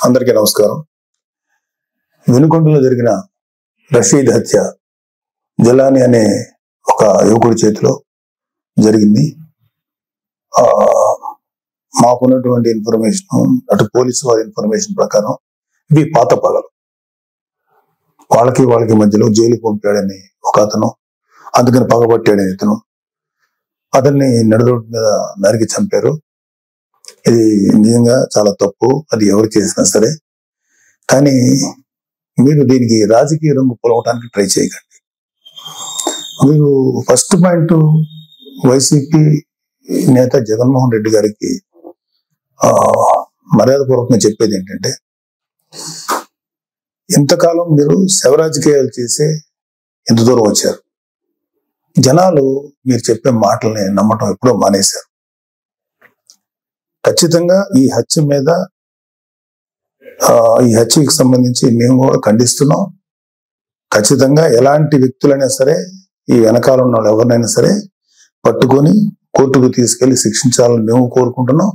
అందరికీ నమస్కారం. వినుకొండలో జరిగిన రషీద్ హత్య జలాని అనే ఒక యువకుడి చేతిలో జరిగింది. మాకున్నటువంటి ఇన్ఫర్మేషన్, అటు పోలీసు వారి ఇన్ఫర్మేషన్ ప్రకారం ఇవి పాత పగలు. వాళ్ళకి మధ్యలో జైలు పంపాడని ఒక అతను, అందుకని పగబట్టాడని ఇతను, అతన్ని నడురోడ్డు మీద నరికి చంపారు. ఇది నిజంగా చాలా తప్పు, అది ఎవరు చేసినా సరే. కానీ మీరు దీనికి రాజకీయ రంగు పొలవటానికి ట్రై చేయకండి. మీరు ఫస్ట్ పాయింట్, వైసీపీ నేత జగన్మోహన్ రెడ్డి గారికి మర్యాదపూర్వకంగా చెప్పేది ఏంటంటే, ఇంతకాలం మీరు శవ రాజకీయాలు చేసే ఎంత దూరం వచ్చారు. జనాలు మీరు చెప్పే మాటల్ని నమ్మటం ఎప్పుడో మానేశారు. ఖచ్చితంగా ఈ హత్యకి సంబంధించి మేము కూడా ఖండిస్తున్నాం. ఖచ్చితంగా ఎలాంటి వ్యక్తులైనా సరే, ఈ వెనకాల ఉన్న వాళ్ళు ఎవరినైనా సరే పట్టుకొని కోర్టుకు తీసుకెళ్లి శిక్షించాలని మేము కోరుకుంటున్నాం.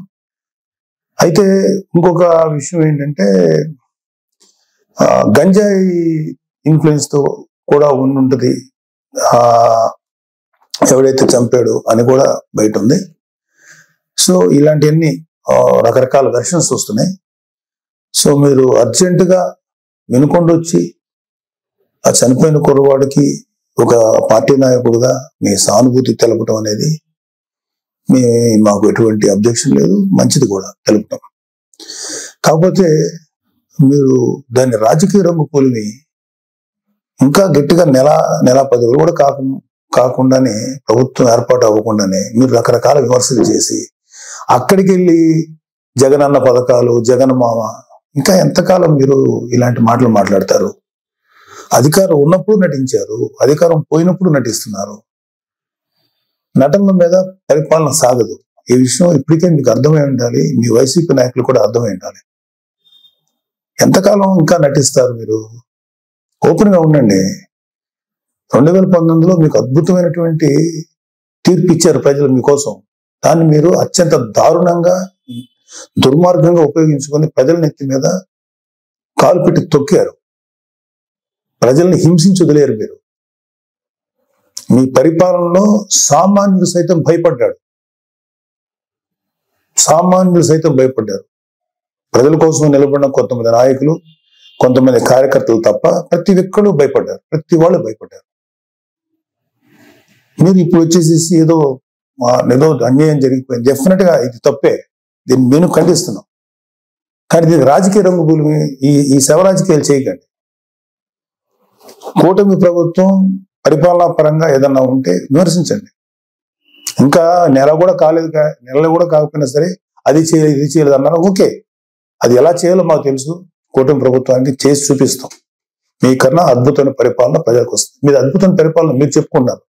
అయితే ఇంకొక విషయం ఏంటంటే, గంజాయి ఇన్ఫ్లుయెన్స్ తో కూడా ఉండుంటది ఎవడైతే చంపాడు అని కూడా బయట ఉంది. సో ఇలాంటివన్నీ రకరకాల వెర్షన్స్ వస్తున్నాయి. సో మీరు అర్జెంటుగా వినుకొండ వచ్చి ఆ చనిపోయిన కుర్రవాడికి ఒక పార్టీ నాయకుడుగా మీ సానుభూతి తెలపడం అనేది మాకు ఎటువంటి అబ్జెక్షన్ లేదు, మంచిది కూడా తెలుపటం. కాకపోతే మీరు దాన్ని రాజకీయ రంగు పోలిమి ఇంకా గట్టిగా నెల 10 రోజులు కూడా కాకుండానే, ప్రభుత్వం ఏర్పాటు అవ్వకుండానే మీరు రకరకాల విమర్శలు చేసి అక్కడికి వెళ్ళి జగన్ అన్న పథకాలు, జగన్ మామ, ఇంకా ఎంతకాలం మీరు ఇలాంటి మాటలు మాట్లాడతారు? అధికారం ఉన్నప్పుడు నటించారు, అధికారం పోయినప్పుడు నటిస్తున్నారు. నటనల మీద పరిపాలన సాగదు. ఈ విషయం ఇప్పటికే మీకు అర్థమై ఉండాలి, మీ వైసీపీ నాయకులు కూడా అర్థమై ఉండాలి. ఎంతకాలం ఇంకా నటిస్తారు మీరు? ఓపెన్ గా ఉండండి. 2019లో మీకు అద్భుతమైనటువంటి తీర్పు ఇచ్చారు ప్రజలు మీకోసం. దాన్ని మీరు అత్యంత దారుణంగా, దుర్మార్గంగా ఉపయోగించుకొని ప్రజల నెత్తి మీద కాలు పెట్టి తొక్కారు. ప్రజల్ని హింసించి వదిలేరు మీరు. మీ పరిపాలనలో సామాన్యులు సైతం భయపడ్డారు. ప్రజల కోసం నిలబడిన కొంతమంది నాయకులు, కొంతమంది కార్యకర్తలు తప్ప ప్రతి ఒక్కరు భయపడ్డారు. ప్రతి వాళ్ళు భయపడ్డారు. మీరు ఇప్పుడు వచ్చేసేసి ఏదో అన్యాయం జరిగిపోయింది, డెఫినెట్ గా ఇది తప్పే, దీన్ని మేము ఖండిస్తున్నాం. కానీ దీనికి రాజకీయ రంగు భూమి, ఈ శవ రాజకీయాలు చేయకండి. కూటమి ప్రభుత్వం పరిపాలనా పరంగా ఏదన్నా ఉంటే విమర్శించండి. ఇంకా నెల కూడా కాకపోయినా సరే అది చేయలేదు, ఇది చేయలేదు అన్నారు. ఓకే, అది ఎలా చేయాలో మాకు తెలుసు. కూటమి ప్రభుత్వానికి చేసి చూపిస్తాం. మీకన్నా అద్భుతమైన పరిపాలన ప్రజలకు వస్తుంది. మీరు అద్భుతమైన పరిపాలన మీరు చెప్పుకున్నారు.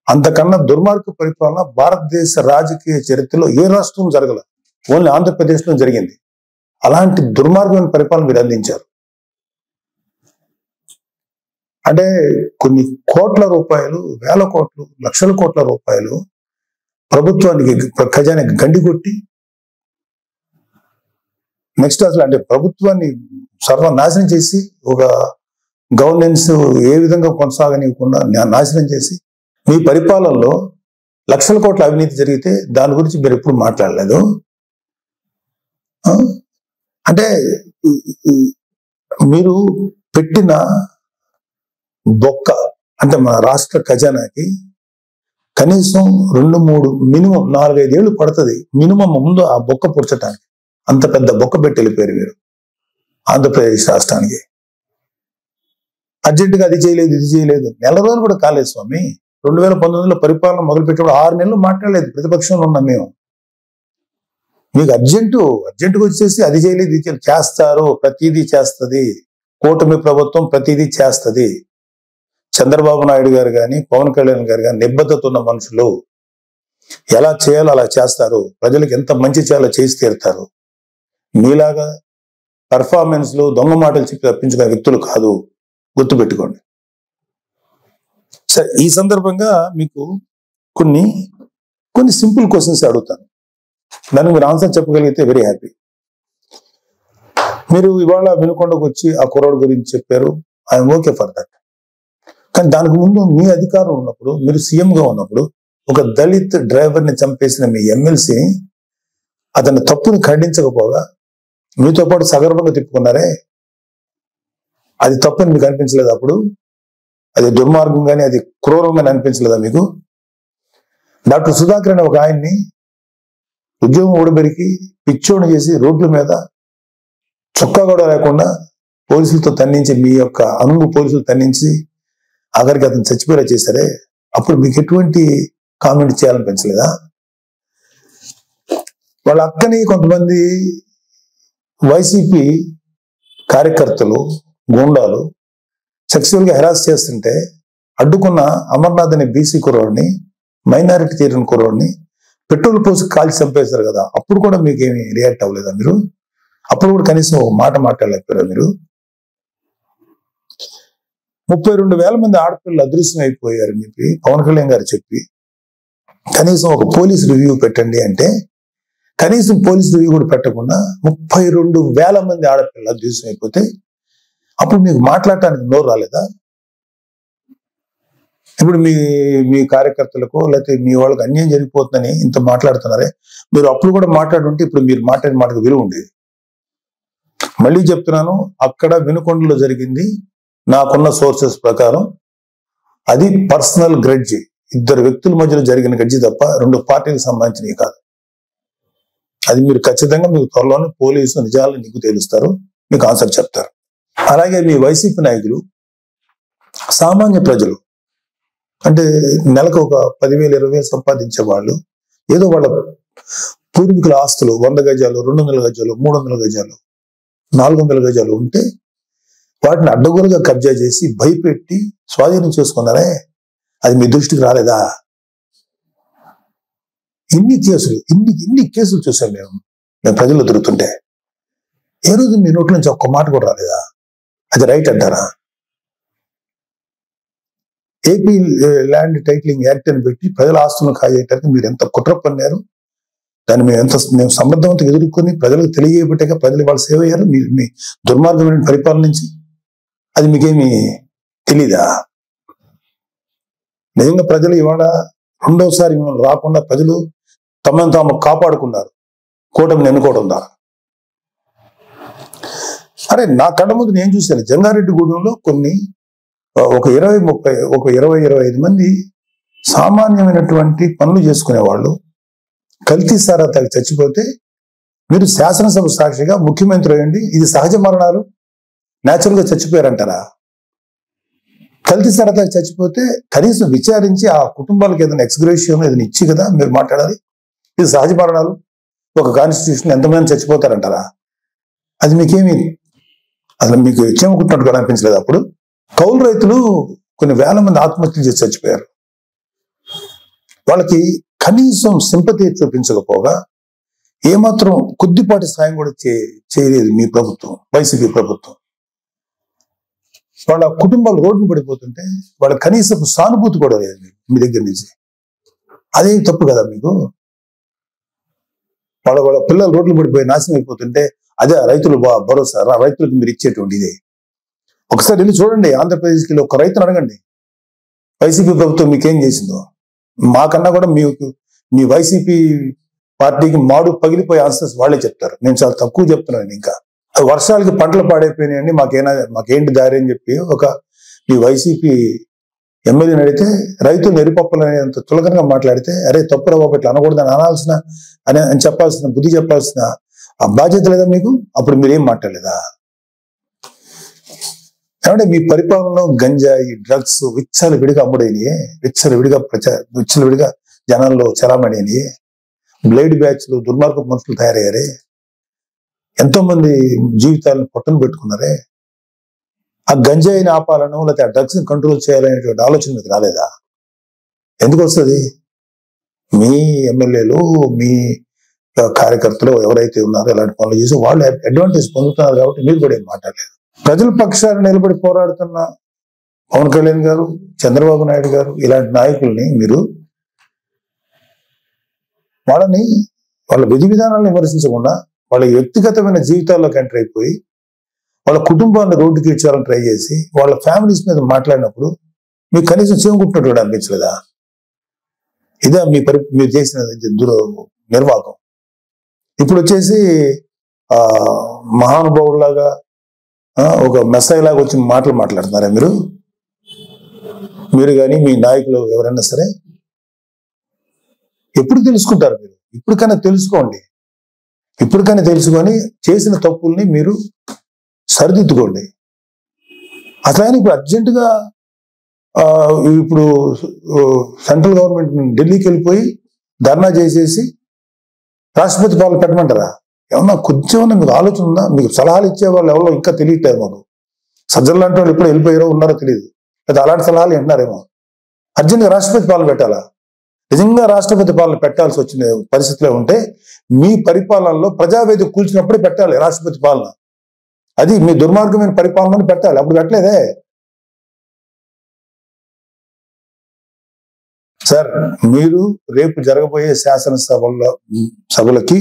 అంతకన్నా దుర్మార్గ పరిపాలన భారతదేశ రాజకీయ చరిత్రలో ఏ రాష్ట్రం జరగల, ఓన్లీ ఆంధ్రప్రదేశ్ లో జరిగింది. అలాంటి దుర్మార్గమైన పరిపాలన మీరు అందించారు. అంటే కొన్ని కోట్ల రూపాయలు, వేల కోట్లు, లక్షల కోట్ల రూపాయలు ప్రభుత్వానికి, ఖజానాకి గండి కొట్టి, నెక్స్ట్ అసలు అంటే ప్రభుత్వాన్ని సర్వనాశనం చేసి, ఒక గవర్నెన్స్ ఏ విధంగా కొనసాగనివ్వకుండా నాశనం చేసి, మీ పరిపాలనలో లక్షల కోట్ల అవినీతి జరిగితే దాని గురించి మీరు ఎప్పుడు మాట్లాడలేదు. అంటే మీరు పెట్టిన బొక్క, అంటే మన రాష్ట్ర ఖజానాకి కనీసం 2-3 మినిమం 4-5 ఏళ్ళు పడుతుంది మినిమం ముందు ఆ బొక్క పుడ్చడానికి. అంత పెద్ద బొక్క పెట్టి వెళ్ళిపోయారు మీరు ఆంధ్రప్రదేశ్ రాష్ట్రానికి. అర్జెంటుగా అది చేయలేదు, ఇది చేయలేదు. నెల రోజులు కూడా కాలేదు స్వామి. 2019లో పరిపాలన మొదలుపెట్టినప్పుడు 6 నెలలు మాట్లాడలేదు ప్రతిపక్షంలో ఉన్నాం మేము. మీకు అర్జెంటుగా వచ్చేసి అది చేయలేదు, ఇది చేయలేదు. చేస్తారు, ప్రతిదీ చేస్తుంది కూటమి ప్రభుత్వం, ప్రతిదీ చేస్తుంది. చంద్రబాబు నాయుడు గారు కానీ, పవన్ కళ్యాణ్ గారు కానీ నిబద్ధత ఉన్న మనుషులు. ఎలా చేయాలో అలా చేస్తారు. ప్రజలకు ఎంత మంచి చేయాలో చేసి తీరుతారు. మీలాగా పెర్ఫార్మెన్స్ లో దొంగ మాటలు చెప్పి తప్పించుకునే వ్యక్తులు కాదు, గుర్తుపెట్టుకోండి. సరే, ఈ సందర్భంగా మీకు కొన్ని సింపుల్ క్వశ్చన్స్ అడుగుతాను. దానికి మీరు ఆన్సర్ చెప్పగలిగితే వెరీ హ్యాపీ. మీరు ఇవాళ వినుకొండకు వచ్చి ఆ కుర్రాడు గురించి చెప్పారు, ఐఎమ్ ఓకే ఫర్ దట్. కానీ దానికి ముందు మీ అధికారం ఉన్నప్పుడు, మీరు సీఎంగా ఉన్నప్పుడు ఒక దళిత్ డ్రైవర్ని చంపేసిన మీ ఎమ్మెల్సీని అతని తప్పుని ఖండించకపోగా మీతో పాటు సగర్వంగా తిప్పుకున్నారే, అది తప్పని మీకు అనిపించలేదు? అప్పుడు అది దుర్మార్గంగానే, అది క్రూరంగానే అనిపించలేదా మీకు? డాక్టర్ సుధాకర్ అనే ఒక ఆయన్ని ఉద్యోగం ఊడబెరికి పిచ్చోని చేసి రోడ్ల మీద చొక్కా కూడా లేకుండా పోలీసులతో తన్నించి, మీ యొక్క అనుగు పోలీసులు తన్నించి ఆఖరికి అతను చచ్చిపోయేలా చేశారే, అప్పుడు మీకు ఎటువంటి కామెంట్ చేయాలనిపించలేదా? వాళ్ళ అక్కని కొంతమంది వైసీపీ కార్యకర్తలు, గూండాలు సెక్సువల్ గా హెరాస్ చేస్తుంటే అడ్డుకున్న అమర్నాథ్ అనే బీసీ కుర్రోడిని, మైనారిటీ తీరిన కుర్రోడిని పెట్రోల్ పోసి కాల్చి చంపేశారు కదా, అప్పుడు కూడా మీకేమి రియాక్ట్ అవ్వలేదా మీరు? అప్పుడు కూడా కనీసం ఒక మాట మాట్లాడలేకపోయారా మీరు? 32,000 మంది ఆడపిల్లలు అదృశ్యం అయిపోయారని చెప్పి పవన్ కళ్యాణ్ గారు చెప్పి కనీసం ఒక పోలీస్ రివ్యూ పెట్టండి అంటే కనీసం పోలీస్ రివ్యూ కూడా పెట్టకుండా 32,000 మంది ఆడపిల్లలు అదృశ్యం అయిపోతే అప్పుడు మీకు మాట్లాడటానికి నోరు రాలేదా? ఇప్పుడు మీ కార్యకర్తలకు లేకపోతే మీ వాళ్ళకి అన్యాయం జరిగిపోతుందని ఇంత మాట్లాడుతున్నారే, మీరు అప్పుడు కూడా మాట్లాడుంటే ఇప్పుడు మీరు మాట్లాడిన మాటకు విలువ ఉండేది. మళ్ళీ చెప్తున్నాను, అక్కడ వినుకొండలో జరిగింది నాకున్న సోర్సెస్ ప్రకారం అది పర్సనల్ గ్రడ్జి, ఇద్దరు వ్యక్తుల మధ్యలో జరిగిన గడ్జి తప్ప 2 పార్టీలకు సంబంధించినవి కాదు. అది మీరు ఖచ్చితంగా మీకు త్వరలోనే పోలీసు నిజాలు నీకు తేలుస్తారు, మీకు ఆన్సర్ చెప్తారు. అలాగే మీ వైసీపీ నాయకులు సామాన్య ప్రజలు అంటే నెలకు ఒక 10,000 20,000 సంపాదించే వాళ్ళు ఏదో వాళ్ళ పూర్వీకుల ఆస్తులు 100 గజాలు 200 గజాలు 300 గజాలు 400 గజాలు ఉంటే వాటిని అడ్డగోలుగా కబ్జా చేసి భయపెట్టి స్వాధీనం చేసుకున్నారే, అది మీ దృష్టికి రాలేదా? ఇన్ని కేసులు చూసాం మేము ప్రజలు తిరుగుతుంటే. ఏ రోజు మీ నోట్ల నుంచి ఒక్క మాట కూడా రాలేదా? అది రైట్ అంటారా? ఏపీ ల్యాండ్ టైటిలింగ్ యాక్ట్ అని పెట్టి ప్రజల ఆస్తులను కాజేయటానికి మీరు ఎంత కుట్ర పన్నారు, దాన్ని మేము సమర్థవంతంగా ఎదుర్కొని ప్రజలకు తెలియబెట్టాక ప్రజలు వాళ్ళు సేవ అయ్యారు మీ దుర్మార్గమైన పరిపాలన నుంచి. అది మీకేమి తెలీదా? నిజంగా ప్రజలు ఇవాళ రెండోసారి మిమ్మల్ని రాకుండా ప్రజలు తమను తాము కాపాడుకున్నారు కూటమిని ఎన్నుకోవడం ద్వారా. అరే నా కళ్ళ ముందు నేను చూశాను, జంగారెడ్డిగూడెంలో కొన్ని ఒక 20-25 మంది సామాన్యమైనటువంటి పనులు చేసుకునే వాళ్ళు కల్తీ సారా తాగి చచ్చిపోతే మీరు శాసనసభ సాక్షిగా ముఖ్యమంత్రి అయ్యండి ఇది సహజ మరణాలు న్యాచురల్ గా చచ్చిపోయారంటారా? కల్తీ సారా తాగి చచ్చిపోతే కనీసం విచారించి ఆ కుటుంబాలకు ఏదైనా ఎక్స్గ్రేషియం ఏదైనా ఇచ్చి కదా మీరు మాట్లాడాలి. ఇది సహజ మరణాలు, ఒక కాన్స్టిట్యూషన్ ఎంతమంది చచ్చిపోతారంటారా? అది మీకేమి అసలు మీకు ఇచ్చేమనుకుంటున్నట్టు కూడా అనిపించలేదు. అప్పుడు కౌలు రైతులు కొన్ని వేల మంది ఆత్మహత్యలు చేసి చచ్చిపోయారు. వాళ్ళకి కనీసం సింపతి చూపించకపోగా ఏమాత్రం కొద్దిపాటి సాయం కూడా చేయలేదు మీ ప్రభుత్వం, వైసీపీ ప్రభుత్వం. వాళ్ళ కుటుంబాలు రోడ్డు పడిపోతుంటే వాళ్ళ కనీసం సానుభూతి కూడా లేదు మీ దగ్గర నుంచి. అదే తప్పు కదా మీకు? వాళ్ళ పిల్లలు రోడ్లు పడిపోయి నాశనం అయిపోతుంటే అదే రైతులు భరోసా, రైతులకు మీరు ఇచ్చేటువంటి ఇదే. ఒకసారి వెళ్ళి చూడండి, ఆంధ్రప్రదేశ్కి ఒక రైతును అడగండి వైసీపీ ప్రభుత్వం మీకేం చేసిందో. మాకన్నా కూడా మీ వైసీపీ పార్టీకి మాడు పగిలిపోయే ఆన్సర్స్ వాళ్ళే చెప్తారు. నేను చాలా తక్కువ చెప్తున్నాను. ఇంకా వర్షాలకి పంటలు పాడైపోయినాయండి, మాకేంటి దారి అని చెప్పి మీ వైసీపీ ఎమ్మెల్యేని అడిగితే రైతులు ఎరిపప్పులనేంత చులకనగా మాట్లాడితే అరే తప్పురా బాబు ఇట్లా అనకూడదని అని చెప్పాల్సిన బుద్ధి చెప్పాల్సిన ఆ బాధ్యత లేదా మీకు? అప్పుడు మీరేం మాట్లాడలేదా? ఏమంటే మీ పరిపాలనలో గంజాయి డ్రగ్స్ విచ్చలవిడిగా అమ్ముడైనయే, విచ్చలవిడిగా జనాల్లో చలామణి అయినాయి. బ్లేడ్ బ్యాచ్లు దుర్మార్గ మనుషులు తయారయ్యారే, ఎంతో మంది జీవితాలను పొట్టను పెట్టుకున్నారే. ఆ గంజాయిని ఆపాలను లేకపోతే ఆ డ్రగ్స్ ని కంట్రోల్ చేయాలనేటువంటి ఆలోచన మీకు రాలేదా? ఎందుకు వస్తుంది? మీ ఎమ్మెల్యేలు మీ కార్యకర్తలు ఎవరైతే ఉన్నారో ఇలాంటి పనులు చేసి వాళ్ళు అడ్వాంటేజ్ పొందుతున్నారు కాబట్టి మీరు కూడా ఏం మాట్లాడలేదు. ప్రజల పక్షాన్ని నిలబడి పోరాడుతున్న పవన్ కళ్యాణ్ గారు, చంద్రబాబు నాయుడు గారు ఇలాంటి నాయకుల్ని మీరు వాళ్ళ విధి విధానాలను విమర్శించకుండా వాళ్ళ వ్యక్తిగతమైన జీవితాల్లోకి ఎంటర్ అయిపోయి వాళ్ళ కుటుంబాన్ని రోడ్డుకి ఇచ్చాలని ట్రై చేసి వాళ్ళ ఫ్యామిలీస్ మీద మాట్లాడినప్పుడు మీకు కనీసం చెవుకుంటున్నట్టు కూడా అనిపించలేదా? ఇదే మీరు చేసిన నిర్వాహకం. ఇప్పుడు వచ్చేసి మహానుభావులాగా ఒక మెస్సాయి లాగా వచ్చి మాట్లాడుతున్నారా మీరు కానీ మీ నాయకులు ఎవరైనా సరే? ఎప్పుడు తెలుసుకుంటారు మీరు? ఇప్పటికైనా తెలుసుకోండి. ఇప్పటికైనా తెలుసుకొని చేసిన తప్పుల్ని మీరు సరిదిద్దుకోండి. అసలు ఇప్పుడు అర్జెంటుగా ఇప్పుడు సెంట్రల్ గవర్నమెంట్ ఢిల్లీకి వెళ్ళిపోయి ధర్నా చేసేసి రాష్ట్రపతి పాలన పెట్టమంటారా? ఏమన్నా కొంచెమన్నా మీకు ఆలోచన ఉందా? మీకు సలహాలు ఇచ్చే వాళ్ళు ఎవరో ఇంకా తెలియట్లేదు మాకు. సజ్జలు లాంటి వాళ్ళు ఎప్పుడు వెళ్ళిపోయారో ఉన్నారో తెలియదు, లేదా అలాంటి సలహాలు వింటున్నారేమో. అర్జెంట్గా రాష్ట్రపతి పాలన పెట్టాలా? నిజంగా రాష్ట్రపతి పాలన పెట్టాల్సి వచ్చిన పరిస్థితిలో ఉంటే మీ పరిపాలనలో ప్రజావేదిక కూల్చినప్పుడే పెట్టాలి రాష్ట్రపతి పాలన. అది మీ దుర్మార్గమైన పరిపాలనని పెట్టాలి. అప్పుడు పెట్టలేదే సార్. మీరు రేపు జరగబోయే సభలకి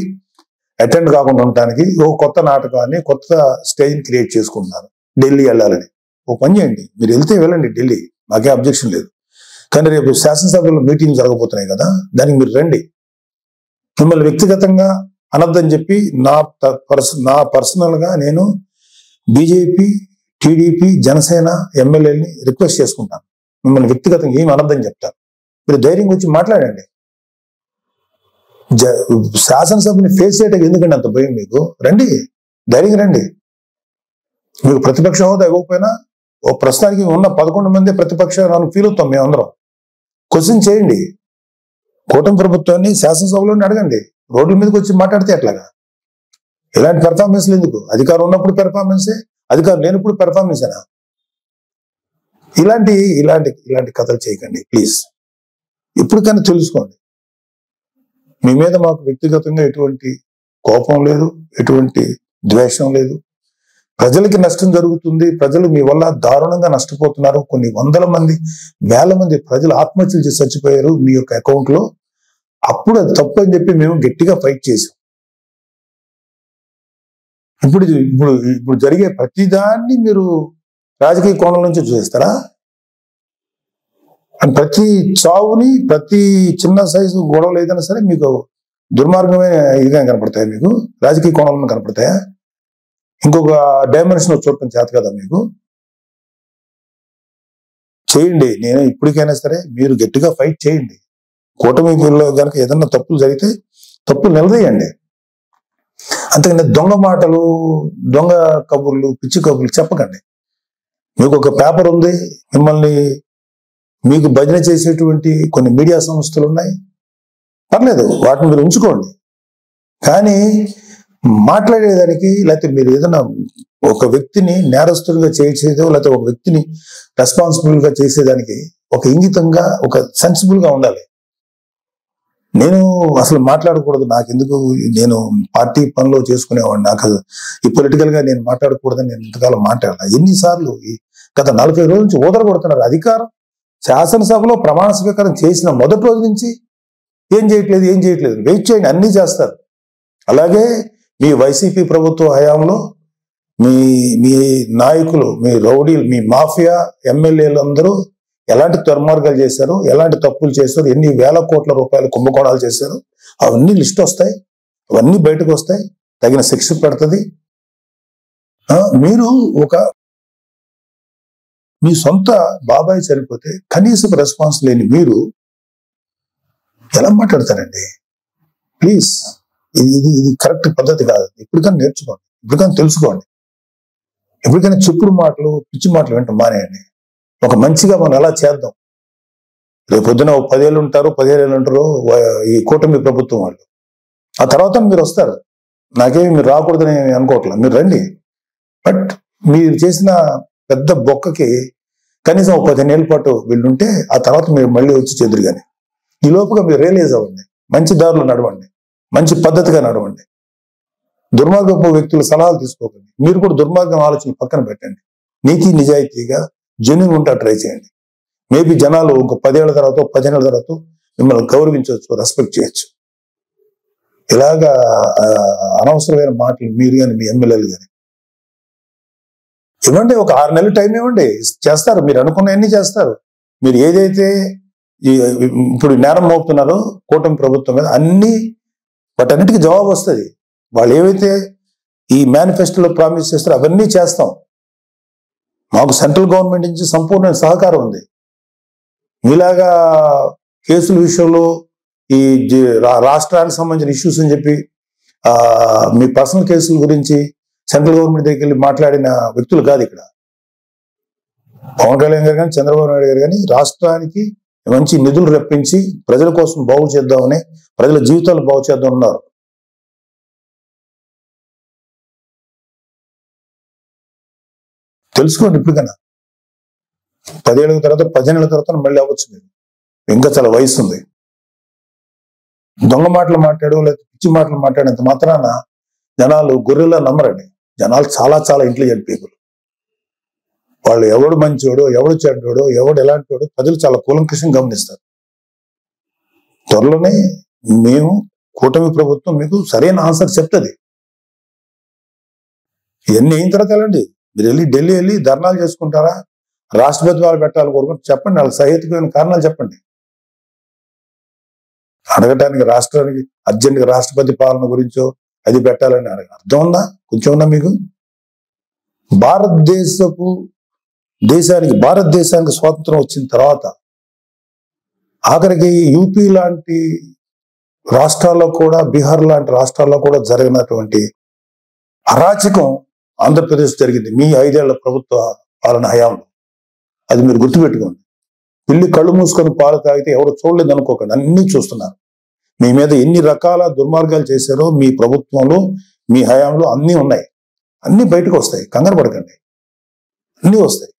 అటెండ్ కాకుండా ఉండటానికి ఓ కొత్త నాటకాన్ని, కొత్త స్టేజ్ క్రియేట్ చేసుకుంటున్నారు. ఢిల్లీ వెళ్ళాలని ఓ పని చేయండి. మీరు వెళ్తే వెళ్ళండి ఢిల్లీ, మాకే అబ్జెక్షన్ లేదు. కానీ రేపు శాసనసభలో మీటింగ్ జరగబోతున్నాయి కదా, దానికి మీరు రండి. మిమ్మల్ని వ్యక్తిగతంగా అనొద్దని చెప్పి నా పర్సనల్ గా నేను బీజేపీ, టీడీపీ, జనసేన ఎమ్మెల్యేని రిక్వెస్ట్ చేసుకుంటాను. మిమ్మల్ని వ్యక్తిగతంగా ఏమి అనొద్దని చెప్తాను. మీరు ధైర్యంగా వచ్చి మాట్లాడండి. శాసనసభని ఫేస్ చేయడానికి ఎందుకండి అంత భయం మీకు? రండి, ధైర్యంగా రండి. మీకు ప్రతిపక్ష హోదా ఇవ్వకపోయినా ఓ ప్రస్తుతానికి ఉన్న 11 మంది ప్రతిపక్షాలను ఫీల్ అవుతాం మేమందరం. క్వశ్చన్ చేయండి. కూటమి ప్రభుత్వాన్ని శాసనసభలోనే అడగండి. రోడ్ల మీదకి వచ్చి మాట్లాడితే ఎట్లాగా? ఇలాంటి పెర్ఫార్మెన్స్లు ఎందుకు? అధికారం ఉన్నప్పుడు పెర్ఫార్మెన్సే, అధికారం లేనప్పుడు పెర్ఫార్మెన్సేనా? ఇలాంటి కథలు చేయకండి ప్లీజ్. ఇప్పటికైనా తెలుసుకోండి. మీ మీద మాకు వ్యక్తిగతంగా ఎటువంటి కోపం లేదు, ఎటువంటి ద్వేషం లేదు. ప్రజలకి నష్టం జరుగుతుంది. ప్రజలు మీ వల్ల దారుణంగా నష్టపోతున్నారు. కొన్ని వందల మంది, వేల మంది ప్రజలు ఆత్మహత్యలు చేసి చచ్చిపోయారు మీ యొక్క అకౌంట్ లో. అప్పుడు అది తప్పు అని చెప్పి మేము గట్టిగా ఫైట్ చేసాం. ఇప్పుడు జరిగే ప్రతిదాన్ని మీరు రాజకీయ కోణం నుంచి చూసేస్తారా? ప్రతి చావుని, ప్రతి చిన్న సైజు గొడవలు ఏదైనా సరే మీకు దుర్మార్గమైన ఇదిగా కనపడతాయా? మీకు రాజకీయ కోణంలో కనపడతాయా? ఇంకొక డైమెన్షన్ చూడటం చేత కదా మీకు? చేయండి. నేను ఇప్పటికైనా సరే మీరు గట్టిగా ఫైట్ చేయండి. కూటమిలో కనుక ఏదన్నా తప్పులు జరిగితే తప్పులు నిలదీయండి. అంతకన్నా దొంగ మాటలు, దొంగ కబుర్లు, పిచ్చి కబుర్లు చెప్పకండి. మీకు ఒక పేపర్ ఉంది, మీకు భజన చేసేటువంటి కొన్ని మీడియా సంస్థలు ఉన్నాయి, పర్లేదు, వాటిని మీరు ఉంచుకోండి. కానీ మాట్లాడేదానికి, లేకపోతే మీరు ఏదైనా ఒక వ్యక్తిని నేరస్తుడిగా చేసేదో, లేకపోతే ఒక వ్యక్తిని రెస్పాన్సిబుల్ గా చేసేదానికి ఒక ఇంగితంగా, ఒక సెన్సిబుల్ గా ఉండాలి. నేను అసలు మాట్లాడకూడదు, నాకెందుకు, నేను పార్టీ పనిలో చేసుకునేవాడిని, నాకు ఈ పొలిటికల్ గా నేను మాట్లాడకూడదని నేను ఇంతకాలం మాట్లాడాను. ఎన్నిసార్లు గత 40 రోజుల నుంచి ఊదర కొడుతున్నారు. అధికారం శాసనసభలో ప్రమాణ స్వీకారం చేసిన మొదటి రోజు నుంచి ఏం చేయట్లేదు. వెయిట్ చేయండి, అన్నీ చేస్తారు. అలాగే మీ వైసీపీ ప్రభుత్వ హయాంలో మీ నాయకులు, మీ రౌడీలు, మీ మాఫియా ఎమ్మెల్యేలు అందరూ ఎలాంటి దుర్మార్గాలు చేశారు, ఎలాంటి తప్పులు చేశారు, ఎన్ని వేల కోట్ల రూపాయలు కుంభకోణాలు చేశారు, అవన్నీ లిస్ట్ వస్తాయి. అవన్నీ బయటకు వస్తాయి. తగిన శిక్ష పెడుతుంది. మీరు మీ సొంత బాబాయ్ చనిపోతే కనీసం రెస్పాన్స్ లేని మీరు ఎలా మాట్లాడతారండి? ప్లీజ్, ఇది కరెక్ట్ పద్ధతి కాదు. ఇప్పటికైనా నేర్చుకోండి, ఇప్పటికైనా తెలుసుకోండి. ఎప్పటికైనా చెప్పుడు మాటలు, పిచ్చి మాటలు వింటాం మానేయండి. ఒక మంచిగా మనం ఎలా చేద్దాం. రేపు పొద్దున 10 ఏళ్ళు ఉంటారు, 15 ఏళ్ళు ఉంటారు ఈ కూటమి ప్రభుత్వం వాళ్ళు. ఆ తర్వాత మీరు వస్తారు. నాకేమి మీరు రాకూడదని అనుకోవట్లేదు, మీరు రండి. బట్ మీరు చేసిన పెద్ద బొక్కకి కనీసం 15 ఏళ్ళ పాటు వీళ్ళుంటే ఆ తర్వాత మీరు మళ్ళీ వచ్చి చెదురు. కానీ ఈ లోపుగా మీరు రియలైజ్ అవ్వండి, మంచి దారిలో నడవండి, మంచి పద్ధతిగా నడవండి. దుర్మార్గపు వ్యక్తుల సలహాలు తీసుకోకండి. మీరు కూడా దుర్మార్గం ఆలోచన పక్కన పెట్టండి. నీతి నిజాయితీగా జెన్యూన్ ఉంటా ట్రై చేయండి. మేబీ జనాలు ఒక 10 ఏళ్ల తర్వాత, 15 ఏళ్ల తర్వాత మిమ్మల్ని గౌరవించవచ్చు, రెస్పెక్ట్ చేయొచ్చు. ఇలాగా అనవసరమైన మాటలు మీరు కానీ, మీ ఎమ్మెల్యేలు కానీ ఇవ్వండి, ఒక 6 నెలలు టైం ఇవ్వండి, చేస్తారు. మీరు అనుకున్నవన్నీ చేస్తారు. మీరు ఏదైతే ఇప్పుడు నేరం మోపుతున్నారో కూటమి ప్రభుత్వం మీద అన్ని వాటన్నిటికీ జవాబు వస్తుంది. వాళ్ళు ఏవైతే ఈ మేనిఫెస్టోలో ప్రామిస్ చేస్తారో అవన్నీ చేస్తాం. మాకు సెంట్రల్ గవర్నమెంట్ నుంచి సంపూర్ణ సహకారం ఉంది. మీలాగా కేసుల విషయంలో ఈ రాష్ట్రానికి సంబంధించిన ఇష్యూస్ అని చెప్పి మీ పర్సనల్ కేసుల గురించి సెంట్రల్ గవర్నమెంట్ దగ్గరికి వెళ్ళి మాట్లాడిన వ్యక్తులు కాదు ఇక్కడ. పవన్ కళ్యాణ్ గారు కానీ చంద్రబాబు నాయుడు గారు కానీ రాష్ట్రానికి మంచి నిధులు రప్పించి ప్రజల కోసం బాగు చేద్దామని, ప్రజల జీవితాలు బాగు చేద్దాం ఉన్నారు. తెలుసుకోండి. ఇప్పటికైనా 10 ఏళ్ళ తర్వాత 15 ఏళ్ళ తర్వాత మళ్ళీ అవ్వచ్చు. మీరు ఇంకా చాలా వయసు ఉంది. దొంగ మాటలు మాట్లాడు లేకపోతే పిచ్చి మాటలు మాట్లాడేంత మాత్రాన జనాలు గొర్రెలా నమ్మరండి. జనాలు చాలా చాలా ఇంటెలిజెంట్ పీపుల్. వాళ్ళు ఎవడు మంచోడో, ఎవడు చెడ్డోడో, ఎవడు ఎలాంటి వాడో ప్రజలు చాలా కూలంకషంగా గమనిస్తారు. త్వరలోనే మేము కూటమి ప్రభుత్వం మీకు సరైన ఆన్సర్ చెప్తుంది. ఇవన్నీ అయిన తర్వాత వెళ్ళండి. మీరు వెళ్ళి ఢిల్లీ వెళ్ళి ధర్నాలు చేసుకుంటారా, రాష్ట్రపతి వాళ్ళు పెట్టాలి కోరుకుంటే చెప్పండి. వాళ్ళకి సహేతుకమైన కారణాలు చెప్పండి. అడగటానికి రాష్ట్రానికి అర్జెంట్గా రాష్ట్రపతి పాలన గురించో అది పెట్టాలని అర్థం ఉందా? కొంచెం ఉందా మీకు? భారతదేశానికి స్వాతంత్రం వచ్చిన తర్వాత ఆఖరికి యూపీ లాంటి రాష్ట్రాల్లో కూడా, బీహార్ లాంటి రాష్ట్రాల్లో కూడా జరిగినటువంటి అరాచకం ఆంధ్రప్రదేశ్ జరిగింది మీ 5 ఏళ్ల ప్రభుత్వ పాలన హయాంలో. అది మీరు గుర్తుపెట్టుకోండి. పిల్లి కళ్ళు మూసుకొని పాలు తాగితే ఎవరు చూడలేదు అనుకోకండి, అన్ని చూస్తున్నారు. మీ మీద ఎన్ని రకాల దుర్మార్గాలు చేశారో మీ ప్రభుత్వంలో, మీ హయాంలో అన్నీ ఉన్నాయి. అన్ని బయటకు వస్తాయి, కంగారు పడకండి, అన్నీ వస్తాయి.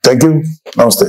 Thank you. నమస్తే.